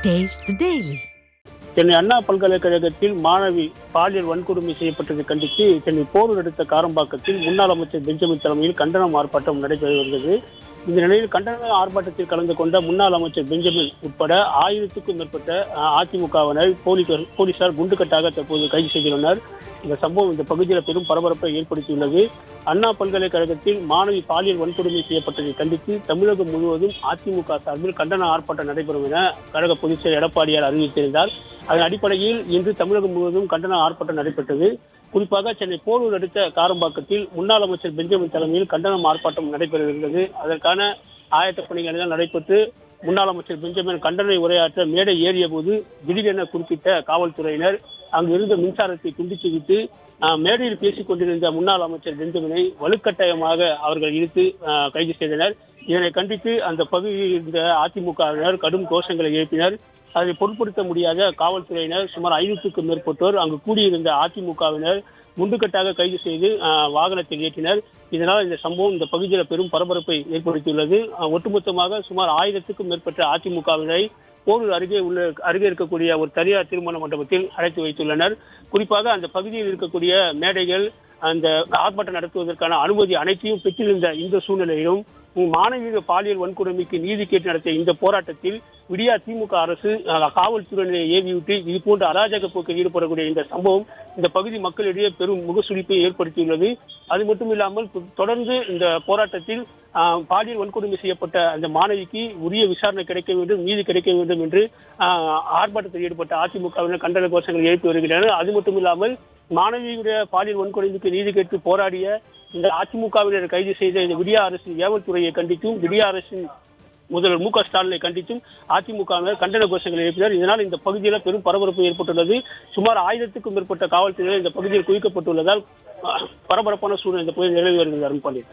Taste the Daily. Chennai அண்ணா பல்கலைக்கழகத்தில் மாணவி பாலியல் வன்கொடுமை செய்யப்பட்டதை கண்டித்து சென்னை போரூர் அடுத்த காரம்பாக்கத்தில் முன்னாள் அமைச்சர் பெஞ்சமின் தலைமையில் கண்டன ஆர்ப்பாட்டம் நடைபெற்று வருகிறது. இந்த நிலையில் கண்டன ஆர்ப்பாட்டத்தில் கலந்து கொண்ட முன்னாள் அமைச்சர் பெஞ்சமின் உட்பட 1000க்கும் மேற்பட்ட அதிமுகவினர் போலீசார் குண்டுக்கட்டாக தற்போது கைது செய்துள்ளனர். இந்த சம்பவம் இந்த பகுதியில் பெரும் பரபரப்பை ஏற்படுத்தியுள்ளது. அண்ணா பல்கலைக்கழகத்தில் மாணவி பாலியல் வன்கொடுமை செய்யப்பட்டதை கண்டித்து தமிழகம் முழுவதும் அதிமுக சார்பில் கண்டன ஆர்ப்பாட்டம் நடைபெறும் என கழக பொதுச்செயலர் எடப்பாடியார் அறிவித்திருந்தார். அதன் அடிப்படையில் இன்று தமிழகம் முழுவதும் கண்டன ஆர்ப்பாட்டம் நடைபெற்றது. குறிப்பாக சென்னை போரூர் அடுத்த காரம்பாக்கத்தில் முன்னாள் அமைச்சர் பெஞ்சமின் தலைமையில் கண்டன ஆர்ப்பாட்டம் நடைபெறுகிறது. அதற்கான ஆயத்த பணிகள் நடைபெற்று முன்னாள் அமைச்சர் பெஞ்சமின் கண்டன உரையாற்ற மேடை ஏறிய போது திடீரென குறிப்பிட்ட காவல்துறையினர் அங்கு இருந்த மின்சாரத்தை துண்டித்து விட்டு மேடையில் பேசிக் கொண்டிருந்த முன்னாள் அமைச்சர் பெஞ்சமினை வலுக்கட்டாயமாக அவர்கள் இழுத்து கைது செய்தனர். இதனை கண்டித்து அந்த பகுதியில் இருந்த அதிமுகவினர் கடும் கோஷங்களை எழுப்பினர். அதை பொருட்படுத்த முடியாத காவல்துறையினர் சுமார் 500க்கும் மேற்பட்டோர் அங்கு கூடியிருந்த அதிமுகவினர் முண்டுக்கட்டாக கைது செய்து வாகனத்தில் ஏற்றினர். இதனால் இந்த சம்பவம் இந்த பகுதியில் பெரும் பரபரப்பை ஏற்படுத்தியுள்ளது. ஒட்டுமொத்தமாக சுமார் 1000க்கும் மேற்பட்ட அதிமுகவினரை போரூர் அருகே இருக்கக்கூடிய ஒரு தனியார் திருமண மண்டபத்தில் அழைத்து வைத்துள்ளனர். குறிப்பாக அந்த பகுதியில் இருக்கக்கூடிய மேடைகள் அந்த ஆர்ப்பாட்டம் நடத்துவதற்கான அனுமதி அனைத்தையும் பெற்றிருந்த இந்த சூழ்நிலையிலும் மாணவிய பாலியல் வன்கொடுமைக்கு நீதி கேட்டு நடத்திய இந்த போராட்டத்தில் விடியா திமுக அரசு காவல்துறையினரை ஏவிவிட்டு இது போன்ற அராஜக போக்கில் ஈடுபடக்கூடிய இந்த சம்பவம் இந்த பகுதி மக்களிடையே பெரும் முகசுளிப்பை ஏற்படுத்தியுள்ளது. அது மட்டும் இல்லாமல் தொடர்ந்து இந்த போராட்டத்தில் பாலியல் வன்கொடுமை செய்யப்பட்ட அந்த மாணவிக்கு உரிய விசாரணை கிடைக்க வேண்டும், நீதி கிடைக்க வேண்டும் என்று ஆர்ப்பாட்டத்தில் ஈடுபட்ட அதிமுகவினர் கண்டன கோஷங்களை எழுப்பி வருகின்றனர். அது மட்டும் இல்லாமல் மாணவியுடைய பாலியல் வன்கொடுமைக்கு நீதி கேட்டு போராடிய இந்த அதிமுகவினர் கைது செய்த இந்த விடியா அரசின் ஏவல் துறையை கண்டித்தும் விடியா அரசின் முதல்வர் மு க ஸ்டாலினை கண்டித்தும் அதிமுகவினர் கண்டன கோஷங்களை எழுப்பினர். இதனால் இந்த பகுதியில் பெரும் பரபரப்பு ஏற்பட்டுள்ளது. சுமார் 1000க்கும் மேற்பட்ட காவல்துறையினர் இந்த பகுதியில் குவிக்கப்பட்டுள்ளதால் பரபரப்பான சூழ்நிலை இந்த பகுதியில் நிலவி வருகிறது. அருண்பாண்டியன்.